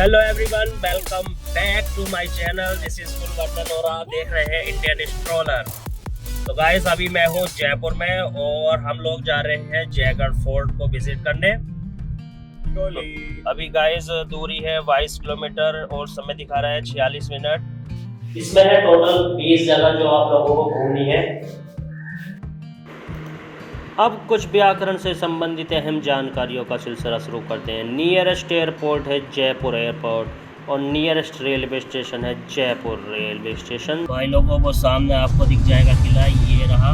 Hello everyone, welcome back to my channel. This is Phulvardhan और आप देख रहे हैं इंडियन स्ट्रोलर। तो गाइस, अभी मैं हूँ जयपुर में और हम लोग जा रहे हैं जयगढ़ फोर्ट को विजिट करने। तो अभी गाइस दूरी है 22 किलोमीटर और समय दिखा रहा है 46 मिनट। इसमें है टोटल 20 जगह जो आप लोगों को घूमनी है। अब कुछ व्याकरण से संबंधित अहम जानकारियों का सिलसिला शुरू करते हैं। नियरेस्ट एयरपोर्ट है जयपुर एयरपोर्ट और नियरेस्ट रेलवे स्टेशन है जयपुर रेलवे स्टेशन। भाई लोगों को सामने आपको दिख जाएगा किला, ये रहा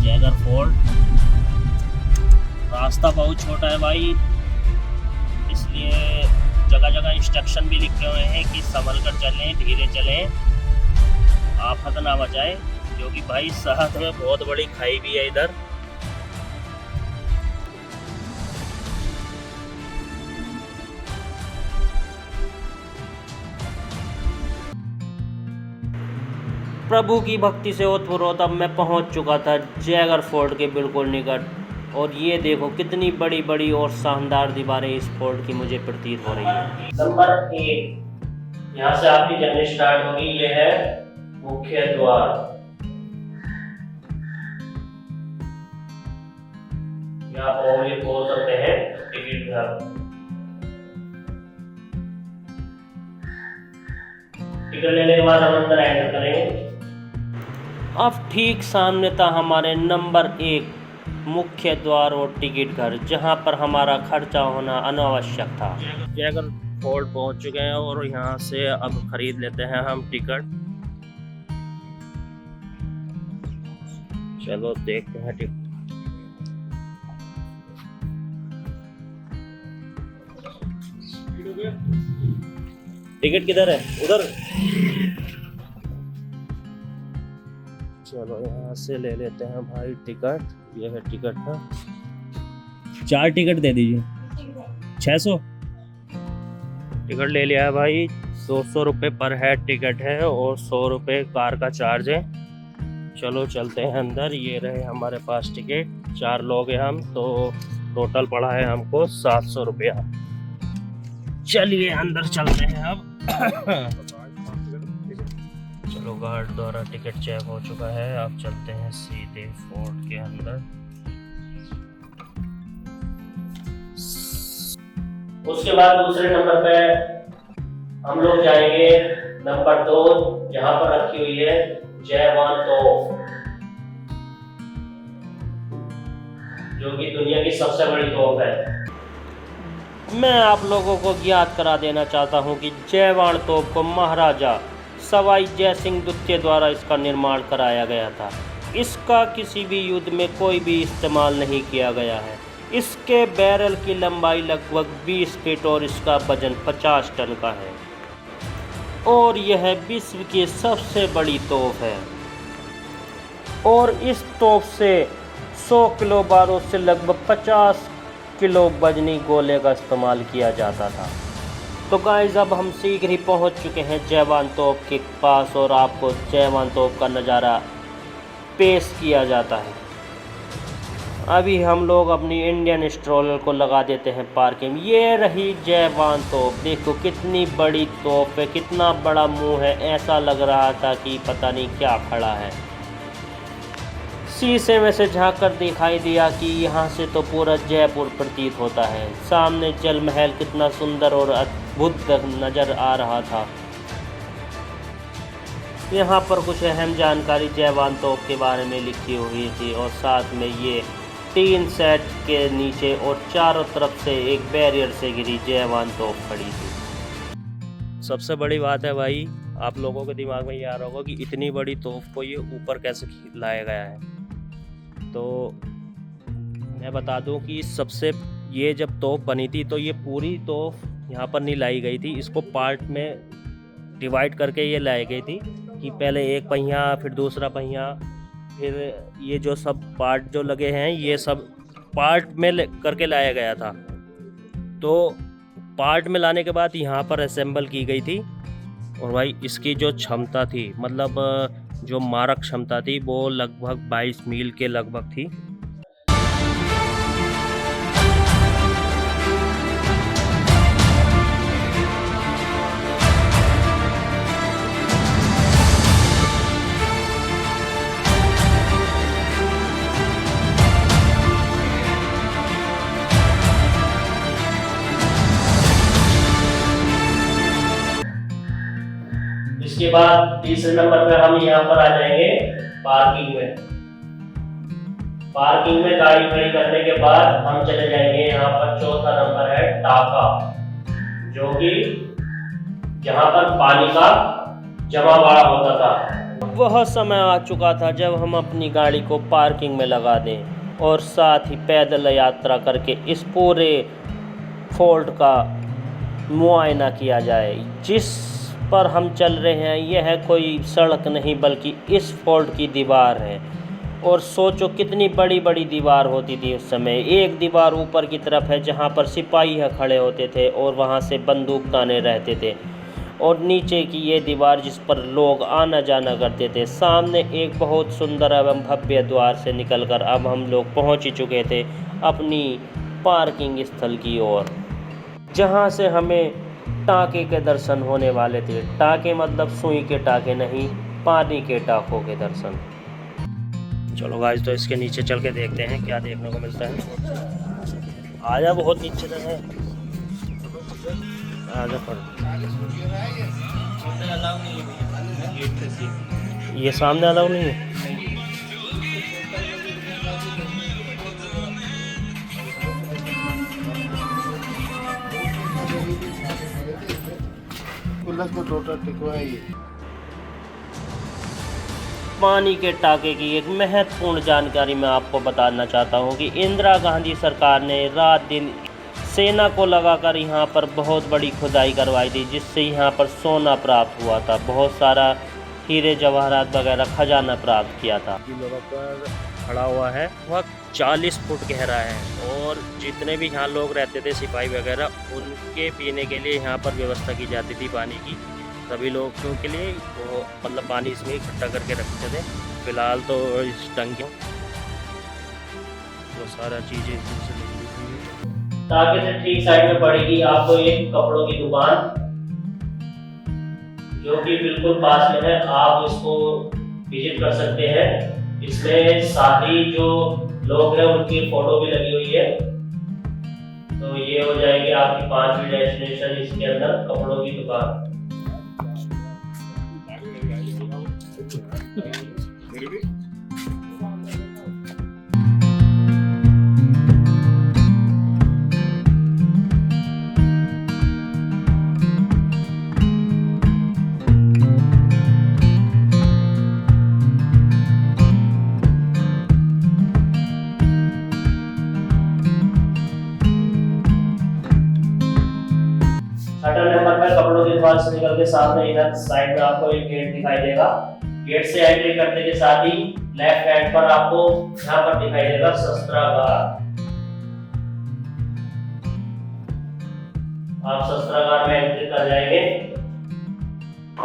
जयगढ़ फोर्ट। रास्ता बहुत छोटा है भाई, इसलिए जगह जगह इंस्ट्रक्शन भी लिखे हुए हैं कि संभल कर चलें, धीरे चलें, आफत ना बचाएं, क्योंकि भाई साथ में बहुत बड़ी खाई भी है इधर। प्रभु की भक्ति से ओतप्रोत अब मैं पहुंच चुका था जयगढ़ फोर्ट के बिल्कुल निकट। और ये देखो कितनी बड़ी बड़ी और शानदार दीवारें इस फोर्ट की मुझे प्रतीत हो रही है। नंबर 1, यहाँ से आपकी जर्नी स्टार्ट होगी। ये है मुख्य द्वार। या और ये बोल सकते हैं टिकट घर। टिकट लेने के बाद हम अंदर एंटर करेंगे। अब ठीक सामने था हमारे नंबर 1 मुख्य द्वार और टिकट घर, जहां पर हमारा खर्चा होना अनावश्यक था। जयगढ़ फोर्ट पहुंच चुके हैं और यहाँ से अब खरीद लेते हैं हम टिकट। चलो देखते हैं टिकट। टिकट किधर है? उधर। चलो यहाँ से ले लेते हैं भाई टिकट। ये है टिकट का। 4 टिकट दे दीजिए। 600 टिकट ले लिया है भाई। 200 रुपये पर हेड टिकट है और 100 रुपये कार का चार्ज है। चलो चलते हैं अंदर। ये रहे हमारे पास टिकट। 4 लोग हैं हम, तो टोटल पड़ा है हमको 700 रुपया। चलिए अंदर चलते हैं अब। चलो गार्ड द्वारा टिकट चेक हो चुका है। अब चलते हैं सीधे फोर्ट के अंदर। उसके बाद दूसरे नंबर पे हम लोग जाएंगे नंबर 2, जहां पर रखी हुई है जयवान तोप, जो कि दुनिया की सबसे बड़ी तोप है। मैं आप लोगों को ज्ञात करा देना चाहता हूं कि जयवान तोप को महाराजा सवाई जय सिंह द्वितीय द्वारा इसका निर्माण कराया गया था। इसका किसी भी युद्ध में कोई भी इस्तेमाल नहीं किया गया है। इसके बैरल की लंबाई लगभग 20 फीट और इसका वजन 50 टन का है और यह विश्व की सबसे बड़ी तोप है। और इस तोप से 100 किलो बारूद से लगभग 50 किलो वजनी गोले का इस्तेमाल किया जाता था। तो गाइस, अब हम शीघ्र ही पहुंच चुके हैं जयवान तोप के पास और आपको जयवान तोप का नज़ारा पेश किया जाता है। अभी हम लोग अपनी इंडियन स्ट्रोलर को लगा देते हैं पार्किंग। ये रही जयवान तोप। देखो कितनी बड़ी तोप है, कितना बड़ा मुंह है। ऐसा लग रहा था कि पता नहीं क्या खड़ा है। शीशे में से झांक कर दिखाई दिया कि यहाँ से तो पूरा जयपुर प्रतीत होता है। सामने जल महल कितना सुंदर और अद्भुत नज़र आ रहा था। यहाँ पर कुछ अहम जानकारी जयवान तोप के बारे में लिखी हुई थी और साथ में ये 3 सेट के नीचे और चारों तरफ से एक बैरियर से घिरी जयवान तोप खड़ी थी। सबसे बड़ी बात है भाई, आप लोगों के दिमाग में ये आ रहा होगा कि इतनी बड़ी तोप को ये ऊपर कैसे लाया गया है। तो मैं बता दूं कि ये जब तोप बनी थी तो ये पूरी तोप यहाँ पर नहीं लाई गई थी। इसको पार्ट में डिवाइड करके ये लाई गई थी कि पहले एक पहिया, फिर दूसरा पहिया, फिर ये जो सब पार्ट जो लगे हैं ये सब पार्ट में करके लाया गया था। तो पार्ट में लाने के बाद यहाँ पर असेंबल की गई थी। और भाई इसकी जो क्षमता थी, मतलब जो मारक क्षमता थी, वो लगभग 22 मील के लगभग थी। इसके बाद तीसरे नंबर पे हम यहाँ पर आ जाएंगे पार्किंग में। पार्किंग में गाड़ी खड़ी करने के बाद हम चले जाएंगे यहाँ पर चौथा नंबर है टाका, जो कि जहाँ पर पानी का जमावड़ा होता था। वह समय आ चुका था जब हम अपनी गाड़ी को पार्किंग में लगा दें और साथ ही पैदल यात्रा करके इस पूरे फोल्ट का मुआयना किया जाए। जिस पर हम चल रहे हैं यह कोई सड़क नहीं बल्कि इस फोल्ट की दीवार है। और सोचो कितनी बड़ी बड़ी दीवार होती थी उस समय। एक दीवार ऊपर की तरफ है जहाँ पर सिपाही खड़े होते थे और वहाँ से बंदूक ताने रहते थे, और नीचे की ये दीवार जिस पर लोग आना जाना करते थे। सामने एक बहुत सुंदर एवं भव्य द्वार से निकलकर अब हम लोग पहुँच ही चुके थे अपनी पार्किंग स्थल की ओर, जहाँ से हमें टाँके के दर्शन होने वाले थे। टाँके मतलब सुई के टाँके नहीं, पानी के टाँकों के दर्शन। चलो गाइस, तो इसके नीचे चल के देखते हैं क्या देखने को मिलता है। आजा, बहुत नीचे तक है, आजा पर। ये सामने अलाउ नहीं है। पानी के टाके की एक महत्वपूर्ण जानकारी मैं आपको बताना चाहता हूं कि इंदिरा गांधी सरकार ने रात दिन सेना को लगाकर यहाँ पर बहुत बड़ी खुदाई करवाई थी, जिससे यहाँ पर सोना प्राप्त हुआ था, बहुत सारा हीरे जवाहरात वगैरह खजाना प्राप्त किया था। जगह पर खड़ा हुआ है वह 40 फुट गहरा है, और जितने भी यहाँ लोग रहते थे सिपाही वगैरह, उनके पीने के लिए यहाँ पर व्यवस्था की जाती थी पानी की। सभी लोगों के लिए वो मतलब पानी इसमें इकट्ठा करके रखते थे। फिलहाल तो इस टंकी वो सारा चीज़ें टाके से ठीक साइड में पड़ेगी आपको एक कपड़ों की दुकान, जो कि बिल्कुल पास में है। आप इसको विजिट कर सकते हैं। इसमें शादी जो लोग हैं उनकी फोटो भी लगी हुई है। तो ये हो जाएगी आपकी 5वीं डेस्टिनेशन, इसके अंदर कपड़ों की दुकान। छठा नंबर पर कपड़ों की दुकान से निकल के सामने इधर साइड में आपको एक गेट दिखाई देगा। गेट से एंट्री करने के साथ ही लेफ्ट हैंड पर आपको यहाँ पर दिखाई देगा शस्त्रागार। आप शस्त्रागार में एंट्री कर जाएंगे।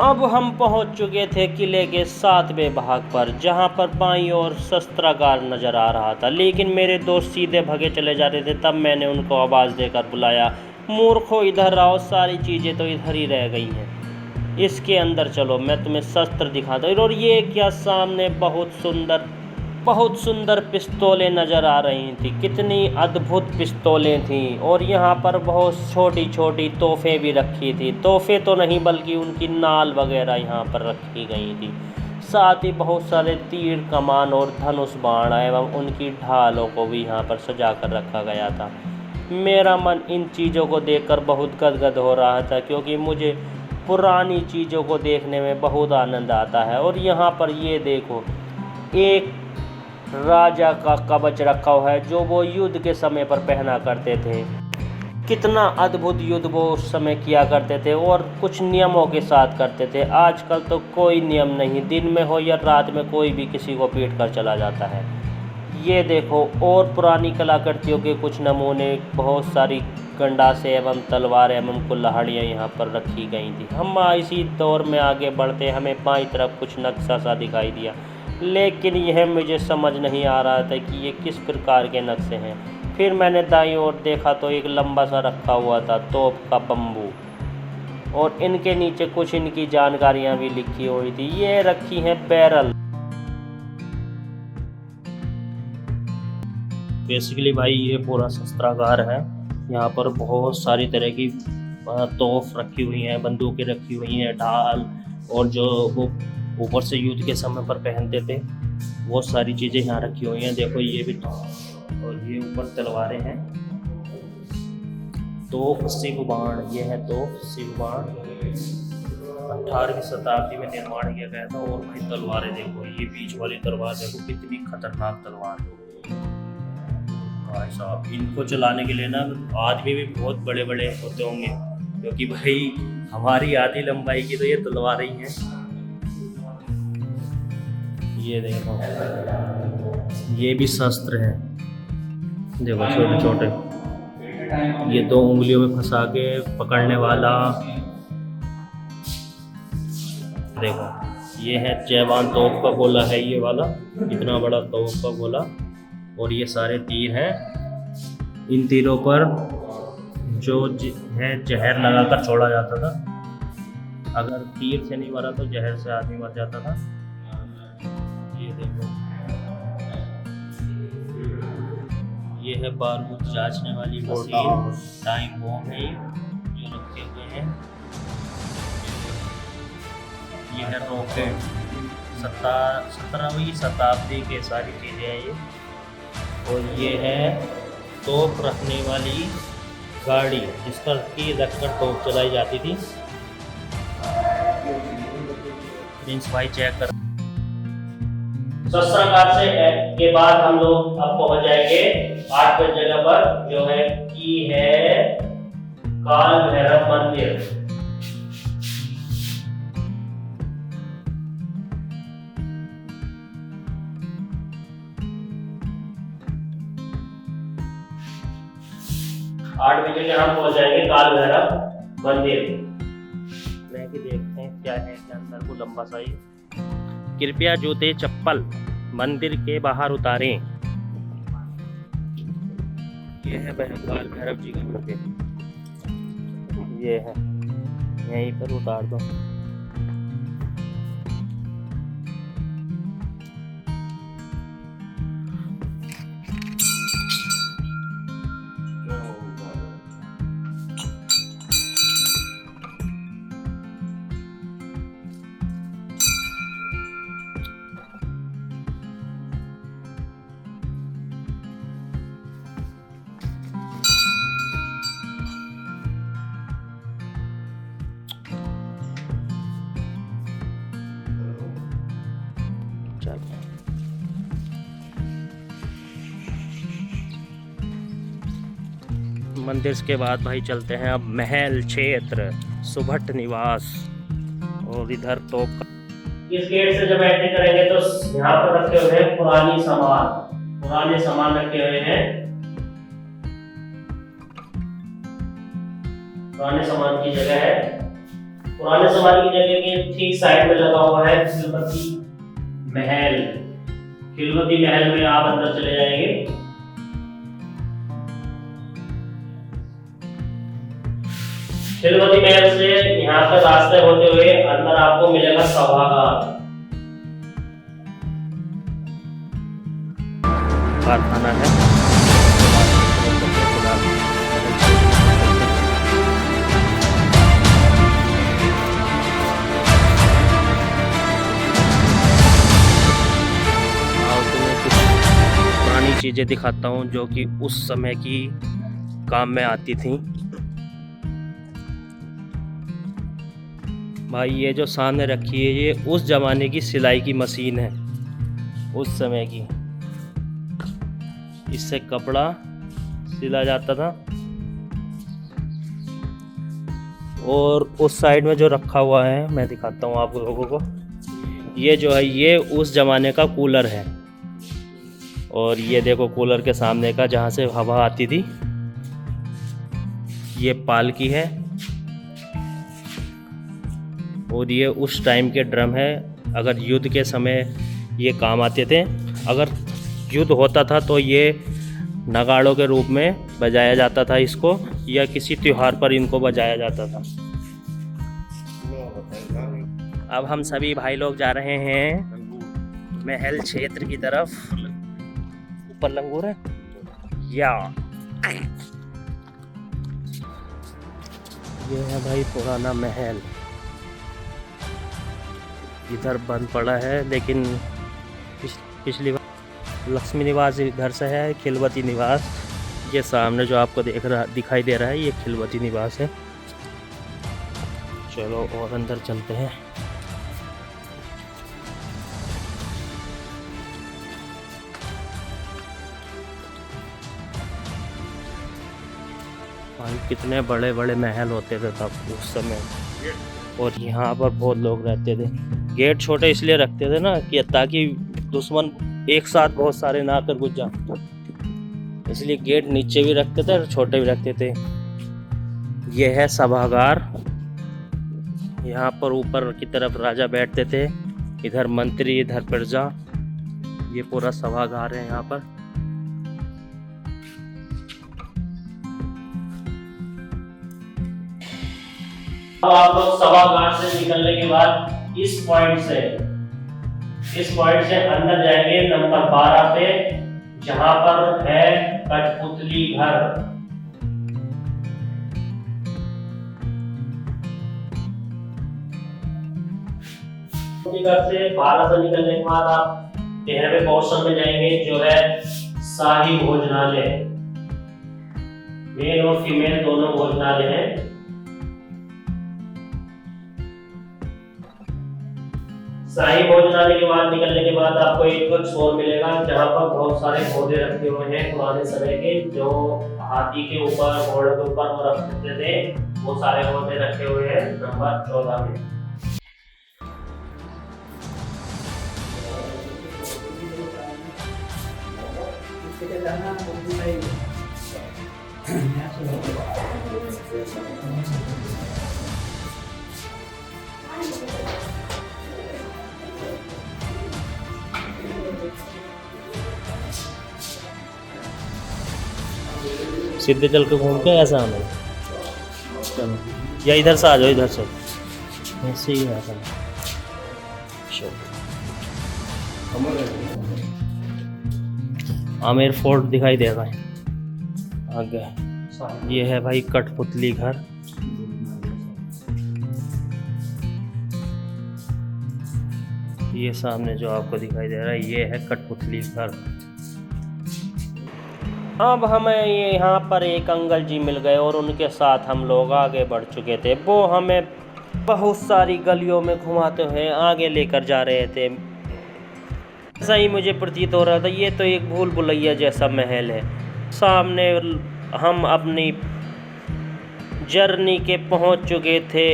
अब हम पहुंच चुके थे किले के 7वें भाग पर, जहां पर बाईं ओर शस्त्रागार नजर आ रहा था, लेकिन मेरे दोस्त सीधे भगे चले जा रहे थे। तब मैंने उनको आवाज़ देकर बुलाया, मूर्खों इधर आओ, सारी चीज़ें तो इधर ही रह गई हैं, इसके अंदर चलो, मैं तुम्हें शस्त्र दिखाता हूँ। और ये क्या, सामने बहुत सुंदर पिस्तौलें नज़र आ रही थी। कितनी अद्भुत पिस्तौलें थीं, और यहाँ पर बहुत छोटी छोटी तोहफे भी रखी थी। तोहफे तो नहीं बल्कि उनकी नाल वगैरह यहाँ पर रखी गई थी। साथ ही बहुत सारे तीर कमान और धनुष बाण एवं उनकी ढालों को भी यहाँ पर सजा कर रखा गया था। मेरा मन इन चीज़ों को देखकर बहुत गदगद हो रहा था, क्योंकि मुझे पुरानी चीज़ों को देखने में बहुत आनंद आता है। और यहाँ पर ये देखो, एक राजा का कवच रखा हुआ है जो वो युद्ध के समय पर पहना करते थे। कितना अद्भुत युद्ध वो उस समय किया करते थे, और कुछ नियमों के साथ करते थे। आजकल तो कोई नियम नहीं, दिन में हो या रात में कोई भी किसी को पीट कर चला जाता है। ये देखो, और पुरानी कलाकृतियों के कुछ नमूने, बहुत सारी गंडासे एवं तलवार एवं कुल्हाड़ियाँ यहाँ पर रखी गई थी। हम इसी दौर में आगे बढ़ते हमें बाईं तरफ कुछ नक्शा सा दिखाई दिया, लेकिन यह मुझे समझ नहीं आ रहा था कि ये किस प्रकार के नक्शे हैं। फिर मैंने दाईं ओर देखा तो एक लंबा सा रखा हुआ था तोप का बम्बू, और इनके नीचे कुछ इनकी जानकारियाँ भी लिखी हुई थी। ये रखी हैं बैरल। बेसिकली भाई ये पूरा शस्त्रागार है। यहाँ पर बहुत सारी तरह की तोफ रखी हुई हैं, बंदूकें रखी हुई हैं, ढाल और जो वो ऊपर से युद्ध के समय पर पहनते थे वो सारी चीज़ें यहाँ रखी हुई हैं। देखो ये भी, और ये ऊपर तलवारें हैं, तोप शिव बाण, ये है तोप शिव बाण, 18वीं शताब्दी में निर्माण किया गया था। और भाई तलवारें देखो, ये बीच वाली तलवार देखो कितनी खतरनाक तलवार है भाई साहब। इनको चलाने के लिए ना आदमी भी बहुत बड़े बड़े होते होंगे, क्योंकि भाई हमारी आधी लंबाई की तो ये तलवारें ही हैं। ये देखो, ये भी शस्त्र हैं, देखो छोटे छोटे, ये 2 उंगलियों में फंसा के पकड़ने वाला। देखो ये है जैवान तोप का गोला है, ये वाला इतना बड़ा तोप का गोला। और ये सारे तीर हैं, इन तीरों पर जो है जहर लगाकर छोड़ा जाता था। अगर तीर से नहीं मरा तो जहर से आदमी मर जाता था। ये देखो, ये है बारूद जांचने वाली मशीन, टाइम बॉम्ब है जो रखे हुए हैं। ये है रॉकेट, 17वीं शताब्दी के सारी चीज़ें हैं ये। और ये है तोप रखने वाली गाड़ी, जिस पर की रखकर तोप चलाई जाती थी। मीन्स भाई चेक कर। शस्त्रागार से के बाद हम लोग अब पहुंच जाएंगे 8वें जगह पर, जो है की है काल भैरव मंदिर। आठवीं जगह हम पहुंच जाएंगे काल भैरव मंदिर। मैं भी देखते हैं क्या है क्या अंदर को लंबा सा ही। कृपया जूते चप्पल मंदिर के बाहर उतारें। ये है काल भैरव जी का मंदिर, ये है, यहीं पर उतार दो। मंदिर के बाद भाई चलते हैं अब महल क्षेत्र, सुभट निवास। और इधर तो इस गेट से जब एंट्री करेंगे तो यहाँ पर रखे हुए हैं पुराने सामान रखे हुए हैं। पुराने सामान की जगह है, पुराने सामान की जगह के ठीक साइड में लगा हुआ है खिलवती महल। खिलवती महल में आप अंदर चले जाएंगे। खिलवती महल से यहाँ पर रास्ते होते हुए अंदर आपको मिलेगा सभागार, कारखाना है। पुरानी चीजें दिखाता हूँ जो कि उस समय की काम में आती थी। भाई ये जो सामने रखी है ये उस ज़माने की सिलाई की मशीन है, उस समय की। इससे कपड़ा सिला जाता था। और उस साइड में जो रखा हुआ है मैं दिखाता हूँ आप लोगों को, ये जो है ये उस ज़माने का कूलर है। और ये देखो कूलर के सामने का जहाँ से हवा आती थी, ये पालकी है। और ये उस टाइम के ड्रम है, अगर युद्ध के समय ये काम आते थे। अगर युद्ध होता था तो ये नगाड़ों के रूप में बजाया जाता था इसको, या किसी त्योहार पर इनको बजाया जाता था। अब हम सभी भाई लोग जा रहे हैं महल क्षेत्र की तरफ। ऊपर लंगूर है या ये है भाई पुराना महल। इधर बंद पड़ा है, लेकिन पिछली बार लक्ष्मी निवास इधर से है, खिलवती निवास ये सामने जो आपको दिखाई दे रहा है, ये खिलवती निवास है। चलो और अंदर चलते हैं। भाई कितने बड़े बड़े महल होते थे तब उस समय, और यहाँ पर बहुत लोग रहते थे। गेट छोटे इसलिए रखते थे ना कि ताकि दुश्मन एक साथ बहुत सारे ना कर घुस जाए, इसलिए गेट नीचे भी रखते थे और छोटे भी रखते थे। यह है सभागार, यहाँ पर ऊपर की तरफ राजा बैठते थे, इधर मंत्री, इधर प्रजा। ये पूरा सभागार है यहाँ पर। अब आप लोग सभागार से निकलने के बाद इस पॉइंट से अंदर जाएंगे नंबर 12 पे, जहां पर है कठपुतली घर। घर से 12 से निकलने के बाद आप 13वें पोर्शन में जाएंगे, जो है शाही भोजनालय। मेल और फीमेल दोनों भोजनालय हैं। शाही भोजनालय के बाद निकलने के बाद आपको एक स्टोर मिलेगा, जहाँ पर बहुत सारे पौधे रखे हुए हैं पुराने समय के, जो हाथी के ऊपर, घोड़े के ऊपर वो रखते थे। वो सारे पौधे रखे हुए हैं नंबर 14 में। सीधे चल के घूम के ऐसा आना, चलो, या इधर से आ जाओ, इधर से ऐसे ही ऐसा। आमेर फोर्ट दिखाई दे रहा है आगे। ये है भाई कठपुतली घर। ये सामने जो आपको दिखाई दे रहा है, ये है कठपुतली घर। अब हमें ये यहाँ पर एक अंकल जी मिल गए और उनके साथ हम लोग आगे बढ़ चुके थे। वो हमें बहुत सारी गलियों में घुमाते हुए आगे लेकर जा रहे थे। ऐसा ही मुझे प्रतीत हो रहा था, ये तो एक भूल भुलैया जैसा महल है। सामने हम अपनी जर्नी के पहुँच चुके थे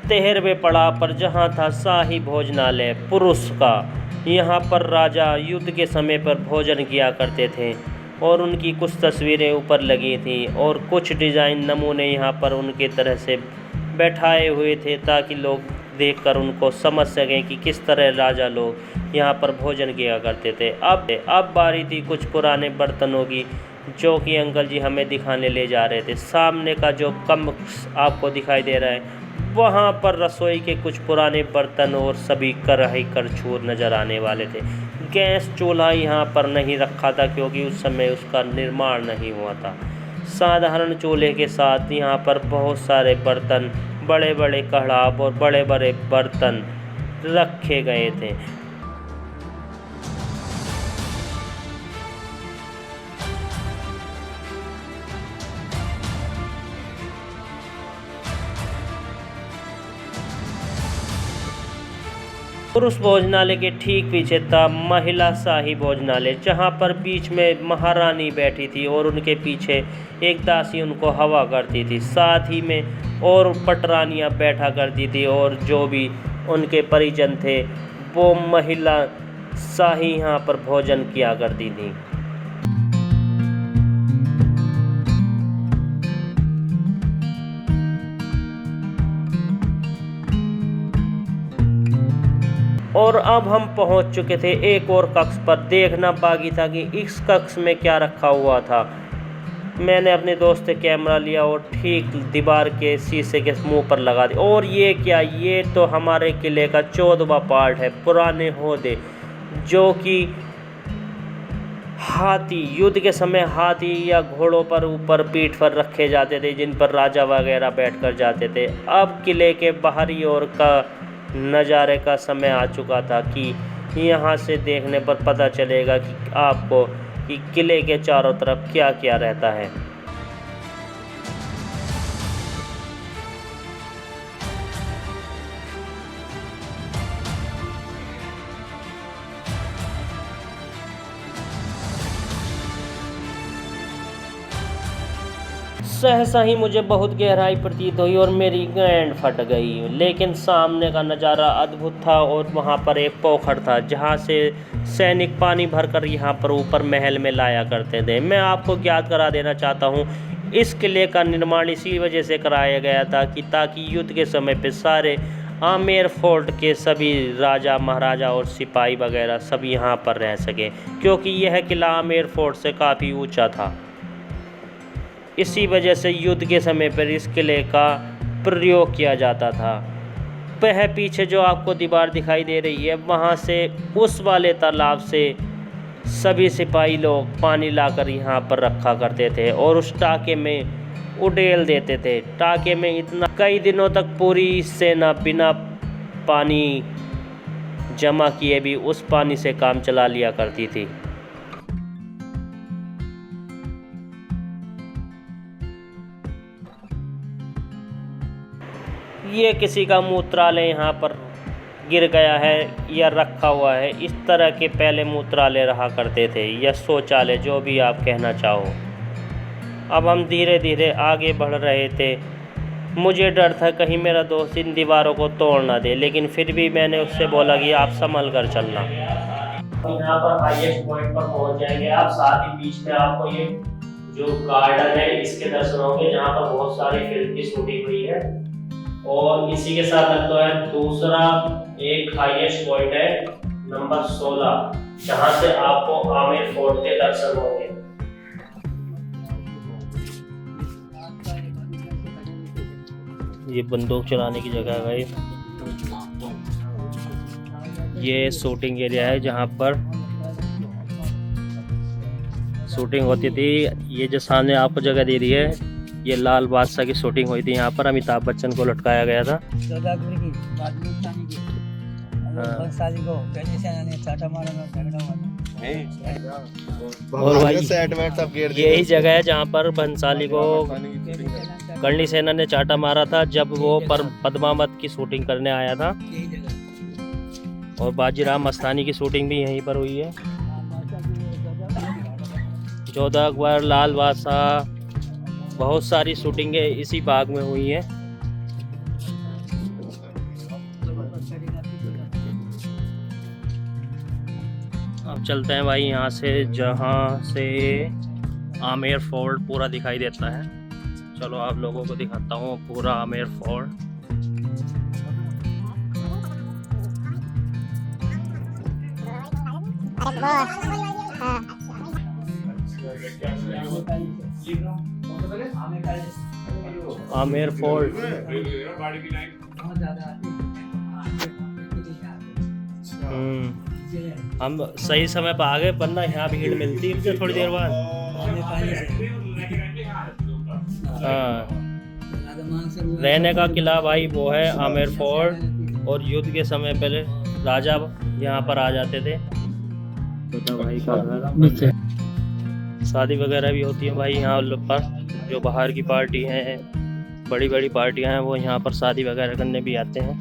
13वें पड़ाव पर, जहाँ था शाही भोजनालय पुरुष का। यहाँ पर राजा युद्ध के समय पर भोजन किया करते थे और उनकी कुछ तस्वीरें ऊपर लगी थी और कुछ डिज़ाइन नमूने यहाँ पर उनके तरह से बैठाए हुए थे, ताकि लोग देखकर उनको समझ सकें कि किस तरह राजा लोग यहाँ पर भोजन किया करते थे। अब बारी थी कुछ पुराने बर्तनों की, जो कि अंकल जी हमें दिखाने ले जा रहे थे। सामने का जो कक्ष आपको दिखाई दे रहा है, वहाँ पर रसोई के कुछ पुराने बर्तन और सभी कढ़ाई करछूल नज़र आने वाले थे। गैस चूल्हा यहाँ पर नहीं रखा था, क्योंकि उस समय उसका निर्माण नहीं हुआ था। साधारण चूल्हे के साथ यहाँ पर बहुत सारे बर्तन, बड़े बड़े कढ़ाव और बड़े बड़े बर्तन रखे गए थे। पुरुष भोजनालय के ठीक पीछे था महिला शाही भोजनालय, जहाँ पर बीच में महारानी बैठी थी और उनके पीछे एक दासी उनको हवा करती थी। साथ ही में और पटरानियाँ बैठा करती थी, और जो भी उनके परिजन थे वो महिला शाही यहाँ पर भोजन किया करती थी। और अब हम पहुंच चुके थे एक और कक्ष पर। देखना बाकी था कि इस कक्ष में क्या रखा हुआ था। मैंने अपने दोस्त से कैमरा लिया और ठीक दीवार के शीशे के मुंह पर लगा दिया। और ये क्या, ये तो हमारे किले का 14वां पार्ट है। पुराने होदे जो कि हाथी, युद्ध के समय हाथी या घोड़ों पर ऊपर पीठ पर रखे जाते थे, जिन पर राजा वगैरह बैठकर जाते थे। अब किले के बाहरी ओर का नज़ारे का समय आ चुका था कि यहाँ से देखने पर पता चलेगा कि आपको कि किले के चारों तरफ क्या क्या रहता है। सहसा ही मुझे बहुत गहराई प्रतीत हुई और मेरी गांड फट गई, लेकिन सामने का नज़ारा अद्भुत था और वहाँ पर एक पोखर था जहाँ से सैनिक पानी भरकर यहाँ पर ऊपर महल में लाया करते थे। मैं आपको ज्ञात करा देना चाहता हूँ, इस किले का निर्माण इसी वजह से कराया गया था कि ताकि युद्ध के समय पे सारे आमेर फोर्ट के सभी राजा महाराजा और सिपाही वगैरह सब यहाँ पर रह सके, क्योंकि यह किला आमेर फोर्ट से काफ़ी ऊंचा था। इसी वजह से युद्ध के समय पर इस किले का प्रयोग किया जाता था। वह पीछे जो आपको दीवार दिखाई दे रही है, वहाँ से उस वाले तालाब से सभी सिपाही लोग पानी लाकर यहाँ पर रखा करते थे और उस टाके में उड़ेल देते थे। टाके में इतना कई दिनों तक पूरी सेना बिना पानी जमा किए भी उस पानी से काम चला लिया करती थी। ये किसी का मूत्रालय यहाँ पर गिर गया है या रखा हुआ है। इस तरह के पहले मूत्रालय रहा करते थे या शौचालय, जो भी आप कहना चाहो। अब हम धीरे धीरे आगे बढ़ रहे थे। मुझे डर था कहीं मेरा दोस्त इन दीवारों को तोड़ ना दे, लेकिन फिर भी मैंने उससे बोला कि आप संभल कर चलना। यहाँ पर हाईएस्ट पॉइंट पर पहुँच जाएंगे आप। साथ ही बीच में आपको ये जो गार्डन है इसके दर्शन होंगे, जहाँ पर बहुत सारी फिल्म की शूटिंग हुई है। और इसी के साथ लगता है दूसरा एक हाईएस्ट पॉइंट है नंबर 16, जहां से आपको आमेर फोर्ट के दर्शन होंगे। ये बंदूक चलाने की जगह है भाई। ये शूटिंग एरिया है जहां पर शूटिंग होती थी। ये जो सामने आपको जगह दे रही है, ये लाल बादशाह की शूटिंग हुई थी। यहाँ पर अमिताभ बच्चन को लटकाया गया था। और भाई यही जगह है जहाँ पर भंसाली को कर्णी सेना ने चाटा मारा था जब वो पर पद्मावत की शूटिंग करने आया था। और बाजीराव मस्तानी की शूटिंग भी यहीं पर हुई है। जोधा अकबर, लाल बादशाह, बहुत सारी शूटिंगें इसी बाग में हुई हैं। अब चलते हैं भाई यहाँ से, जहाँ से आमेर फोर्ट पूरा दिखाई देता है। चलो आप लोगों को दिखाता हूँ पूरा आमेर फोर्ट। आमेर फोर्ट हम सही समय पर आ गए, वरना यहाँ भीड़ मिलती है थोड़ी देर बाद। हाँ, रहने का किला भाई वो है आमेर फोर्ट। और युद्ध के समय पहले राजा यहाँ पर आ जाते थे। भाई का घर, शादी वगैरह भी होती है भाई यहाँ पर। जो बाहर की पार्टी हैं, बड़ी बड़ी पार्टियां हैं, वो यहाँ पर शादी वगैरह करने भी आते हैं।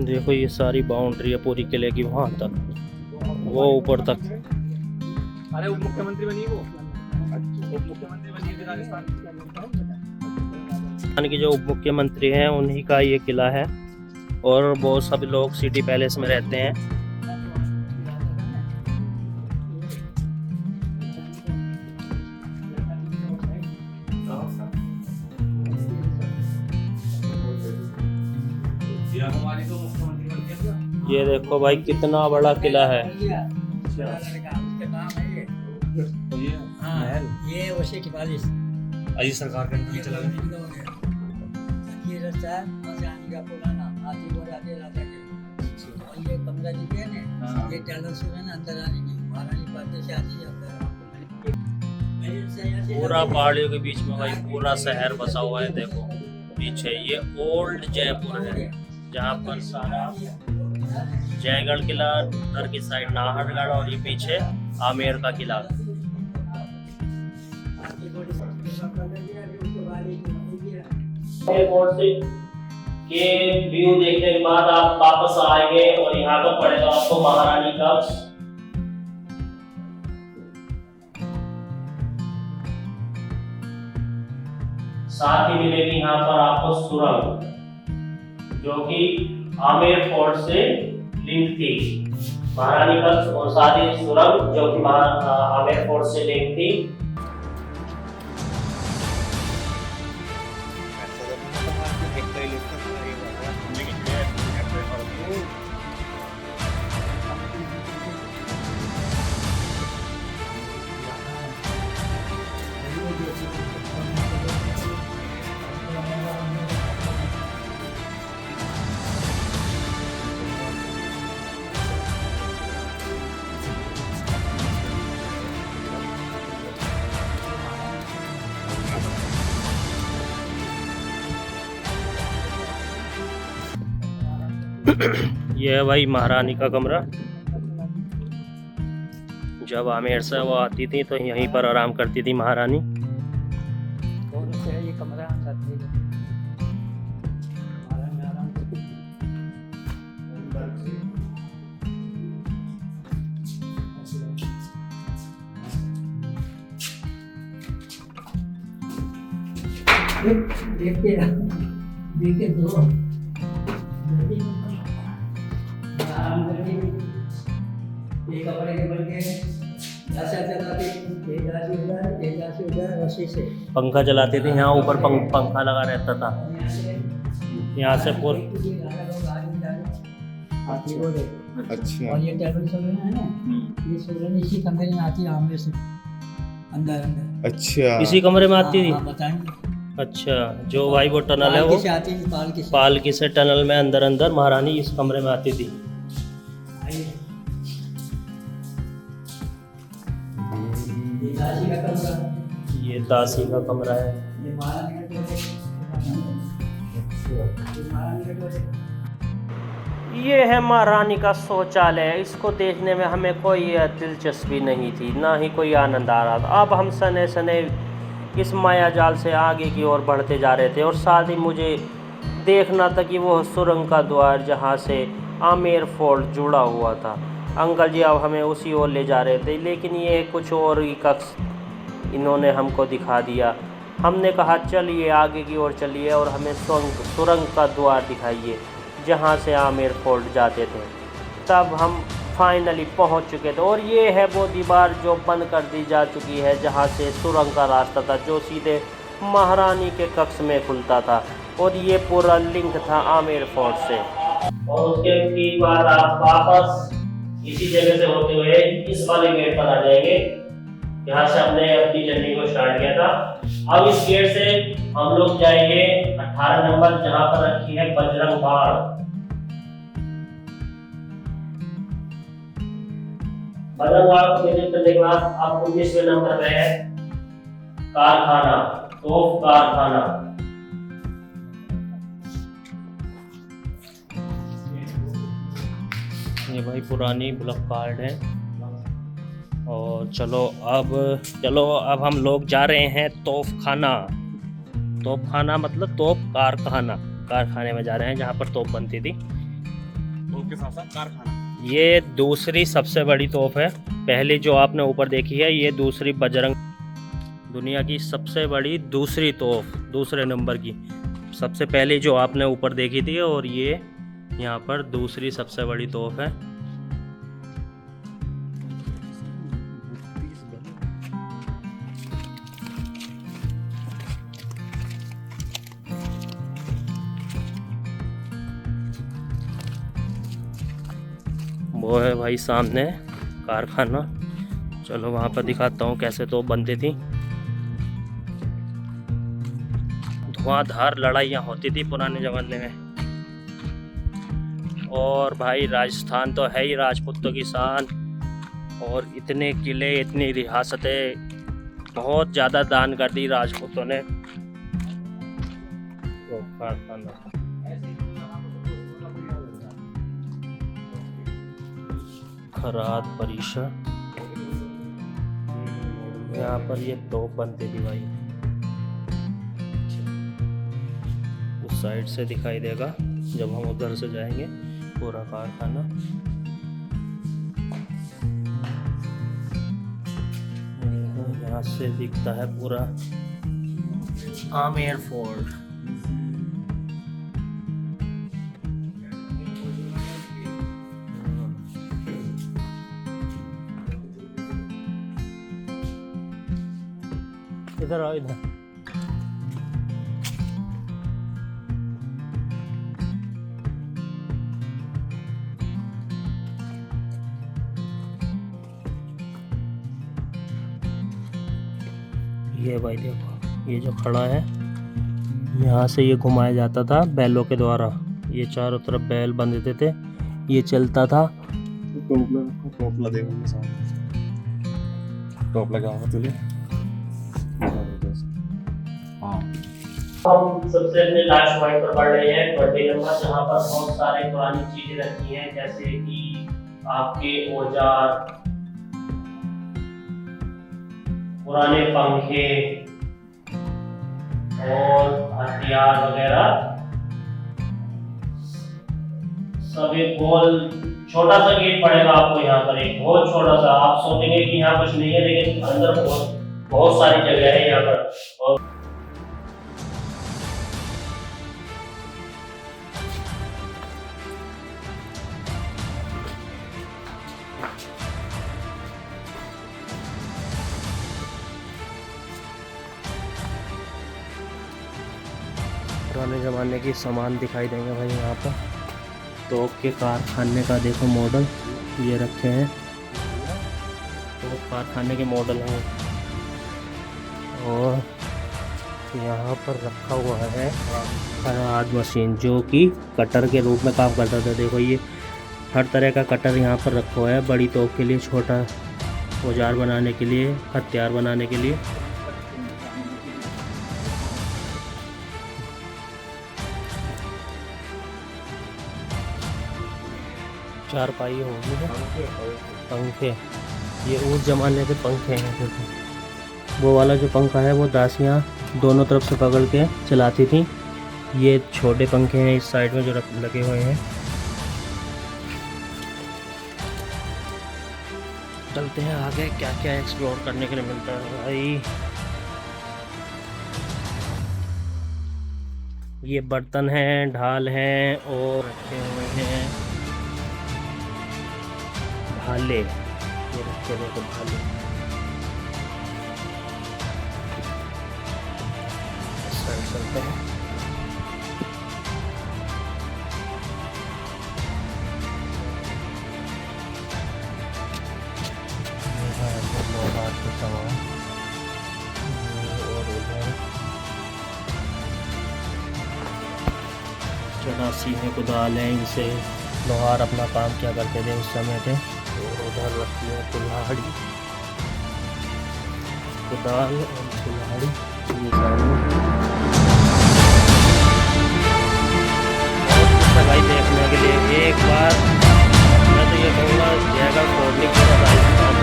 देखो ये सारी बाउंड्री है पूरी किले की, वहाँ तक, वो ऊपर तक। अरे उप मुख्यमंत्री बनी वो, उप मुख्यमंत्री बनी राजस्थान की जो उप मुख्यमंत्री हैं उन्हीं का ये किला है। और वो सब लोग सिटी पैलेस में रहते हैं। ये देखो भाई कितना बड़ा किला है। ये वैसे की बारिश अजी सरकार का नहीं चला ये रास्ता है वहाँ से आने का पुराना आदि और आगे राजा के। और ये कमरा जी के ना, ये टैलेंट से ना अंदर आने की महारानी पाते से आती है अंदर। पूरा पहाड़ियों के बीच में भाई पूरा शहर बसा हुआ है। देखो पीछे ये ओल्ड जयपुर है, जहाँ पर सारा जयगढ़ किला, उधर की साइड नाहरगढ़, और ये पीछे आमेर का किला। एयरपोर्ट से के व्यू देखने के बाद आप वापस आएंगे और यहाँ पर पड़ेगा आपको महारानी कब्र। साथ ही मिलेगी यहाँ पर आपको सुरंग, जो कि आमेर फोर्ट से लिंक थी, महारानी कब्र, और साथ ही सुरंग जो कि आमेर फोर्ट से लिंक थी। ये है भाई महारानी का कमरा। जब आमेर से वो आती थी तो यहीं पर आराम करती थी महारानी। ये कमरा देखे दो कपड़े के बन के पंखा चलाते थे, यहाँ ऊपर पंखा लगा रहता था। यहाँ से अच्छा। और ये टेबल सोलर है ना, ये सोलर इसी कमरे में आती है, आमने से अंदर अंदर। अच्छा, इसी कमरे में आती थी। बताएंगे। अच्छा, जो भाई वो टनल है वो पालकी से टनल में अंदर अंदर महारानी इस कमरे में आती थी। ये दासी का कमरा है। ये है महारानी का शौचालय। इसको देखने में हमें कोई दिलचस्पी नहीं थी, ना ही कोई आनंद आ रहा था। अब हम सने सने इस माया जाल से आगे की ओर बढ़ते जा रहे थे, और साथ ही मुझे देखना था कि वो सुरंग का द्वार जहाँ से आमेर फोर्ट जुड़ा हुआ था। अंकल जी अब हमें उसी ओर ले जा रहे थे, लेकिन ये कुछ और ही कक्ष इन्होंने हमको दिखा दिया। हमने कहा चलिए आगे की ओर चलिए और हमें सुरंग का द्वार दिखाइए जहाँ से आमेर फोर्ट जाते थे। तब हम फाइनली पहुँच चुके थे, और ये है वो दीवार जो बंद कर दी जा चुकी है, जहाँ से सुरंग का रास्ता था जो सीधे महारानी के कक्ष में खुलता था, और ये पूरा लिंक था आमेर फोर्ट से। और उसके बाद आप वापस इसी जगह से होते हुए इस वाले गेट पर आ जाएंगे, यहाँ से हमने अपनी जर्नी को स्टार्ट किया था। अब इस गेट से हम लोग जाएंगे 18 नंबर, जहाँ पर रखी है बजरंग बाण। बजरंग बाण को विजिट करने के बाद अब 19वें नंबर पे है कारखाना, तोप कारखाना। ये भाई पुरानी ब्लॉक कार्ड है। और चलो अब हम लोग जा रहे हैं तोपखाना। तोपखाना मतलब तोप कारखाना, कारखाने में जा रहे हैं जहाँ पर तोप बनती थी। तोप के साथ साथ कारखाना। ये दूसरी सबसे बड़ी तोप है। पहली जो आपने ऊपर देखी है ये दूसरी बजरंग, दुनिया की सबसे बड़ी दूसरी तोप, दूसरे नंबर की। सबसे पहले जो आपने ऊपर देखी थी, और ये यहाँ पर दूसरी सबसे बड़ी तोप है। वो है भाई सामने कारखाना। चलो वहाँ पर दिखाता हूँ कैसे तोप बनती थी। धुआंधार लड़ाइयाँ होती थी पुराने ज़माने में। और भाई राजस्थान तो है ही राजपूतों की शान, और इतने किले, इतनी रियासतें, बहुत ज़्यादा दान कर दी राजपूतों ने। तो कारखाना खराद परिसर, यहाँ पर ये तोप बनती थी भाई। उस साइड से दिखाई देगा जब हम उधर से जाएंगे पूरा कारखाना। यहाँ से दिखता है पूरा आमेर फोर्ट। इधर आओ इधर। ये भाई देखो, ये जो खड़ा है यहाँ से ये घुमाया जाता था बैलों के द्वारा। ये चारों तरफ बैल बंधते थे, ये चलता था। टोपला देखो सामने, टोपला क्या होगा तुझे? हाँ, हम सबसे अपने लास्ट पॉइंट पर पढ़ रहे हैं 20 नंबर, जहाँ पर बहुत सारे पुरानी चीजें रखी हैं, जैसे कि आपके औजार, पुराने पंखे और हथियार वगैरह सब। एक गोल छोटा सा गेट पड़ेगा आपको यहाँ पर, एक बहुत छोटा सा। आप सोचेंगे कि यहाँ कुछ नहीं है, लेकिन अंदर बहुत सारी जगह है यहाँ पर। और पुराने ज़माने के सामान दिखाई देंगे भाई यहाँ पर। तोप के कारखाने का देखो मॉडल ये रखे हैं, तो कारखाने के मॉडल हैं। और यहाँ पर रखा हुआ है खराद मशीन, जो कि कटर के रूप में काम करता था। देखो ये हर तरह का कटर यहाँ पर रखा हुआ है, बड़ी तोप के लिए, छोटा औजार बनाने के लिए, हथियार बनाने के लिए। चार पाई होगी, पंखे, ये उस जमाने के पंखे हैं। देखो वो वाला जो पंखा है वो दासियाँ दोनों तरफ से पकड़ के चलाती थी। ये छोटे पंखे हैं इस साइड में जो लगे हुए हैं। चलते हैं आगे, क्या क्या एक्सप्लोर करने के लिए मिलता है भाई। ये बर्तन हैं, ढाल हैं और रखे हुए हैं भाले। ये रखे देखो भाले। इस साइड चलते हैं। लोहार के सामान और उधर 84 में कुदाल है, इनसे लोहार अपना काम क्या करते थे उस समय पे। और उधर रखी है कुल्हाड़ी, कुदाल और कुल्हाड़ी। ये सामने बहुत कुछ है भाई देखने के लिए। एक बार मैं तो ये कहूँगा जयगढ़ फोड़ने की राजस्थान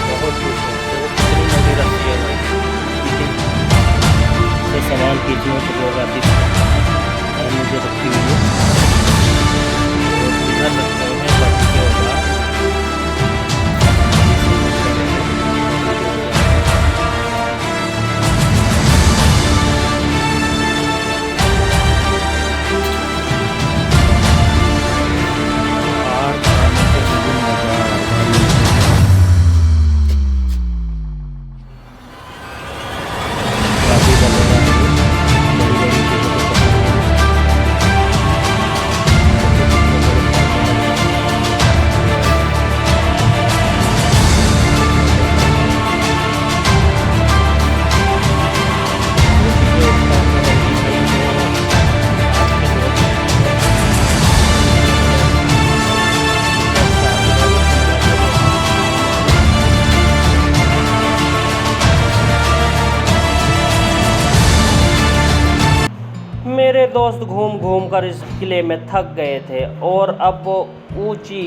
बहुत कुछ है। तो कितनी नदी रखी है भाई, तो सामान खींचने के लोग आती थी और मुझे रखी हुई है। और इधर रखते हैं बाकी के औजार। आग बनाने के दोस्त घूम घूम कर इस किले में थक गए थे और अब वो ऊंची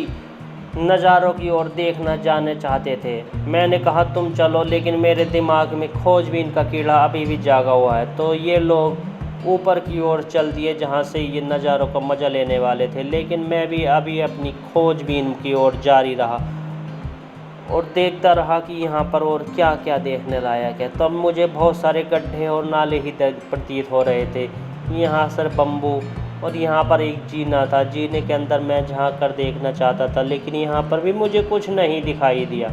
नज़ारों की ओर देखना जाने चाहते थे। मैंने कहा तुम चलो, लेकिन मेरे दिमाग में खोजबीन का कीड़ा अभी भी जागा हुआ है। तो ये लोग ऊपर की ओर चल दिए जहाँ से ये नज़ारों का मज़ा लेने वाले थे, लेकिन मैं भी अभी अपनी खोजबीन की ओर जारी रहा और देखता रहा कि यहाँ पर और क्या क्या देखने लायक है। तब मुझे बहुत सारे गड्ढे और नाले ही प्रतीत हो रहे थे। यहाँ सिर्फ बम्बू और यहाँ पर एक जीना था। जीने के अंदर मैं झांक कर देखना चाहता था, लेकिन यहाँ पर भी मुझे कुछ नहीं दिखाई दिया।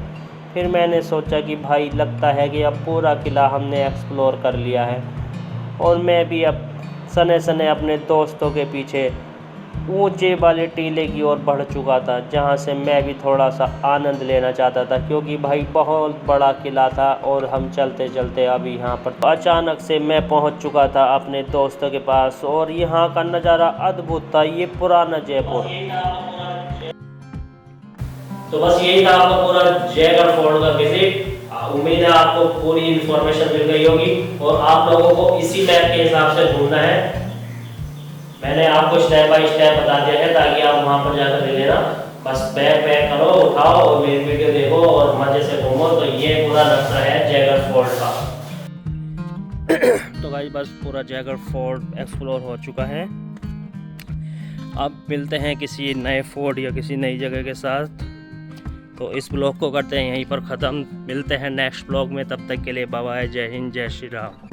फिर मैंने सोचा कि भाई लगता है कि अब पूरा किला हमने एक्सप्लोर कर लिया है और मैं भी अब सने सने अपने दोस्तों के पीछे ऊंचे वाले टीले की ओर बढ़ चुका था, जहाँ से मैं भी थोड़ा सा आनंद लेना चाहता था, क्योंकि भाई बहुत बड़ा किला था। और हम चलते चलते अभी यहाँ पर अचानक से मैं पहुँच चुका था अपने दोस्तों के पास और यहाँ का नज़ारा अद्भुत था। ये पुराना जयपुर। तो बस यही था आपका पूरा जयगढ़ फोर्ट का विजिट। उम्मीद है आपको पूरी इन्फॉर्मेशन मिल गई होगी और आप लोगों को इसी मैप के हिसाब से ढूंढना है। मैंने आपको स्टेप बाय स्टेप बता दिया है ताकि आप वहाँ पर जाकर ले लेना। बस बैग पैक करो, उठाओ और मेरी वीडियो देखो और मज़े से घूमो। तो ये पूरा नक्शा है जयगढ़ फोर्ट का। तो भाई बस पूरा जयगढ़ फोर्ट एक्सप्लोर हो चुका है। अब मिलते हैं किसी नए फोर्ट या किसी नई जगह के साथ। तो इस ब्लॉग को करते हैं यहीं पर ख़त्म। मिलते हैं नेक्स्ट ब्लॉग में, तब तक के लिए बाय बाय, जय हिंद, जय श्री राम।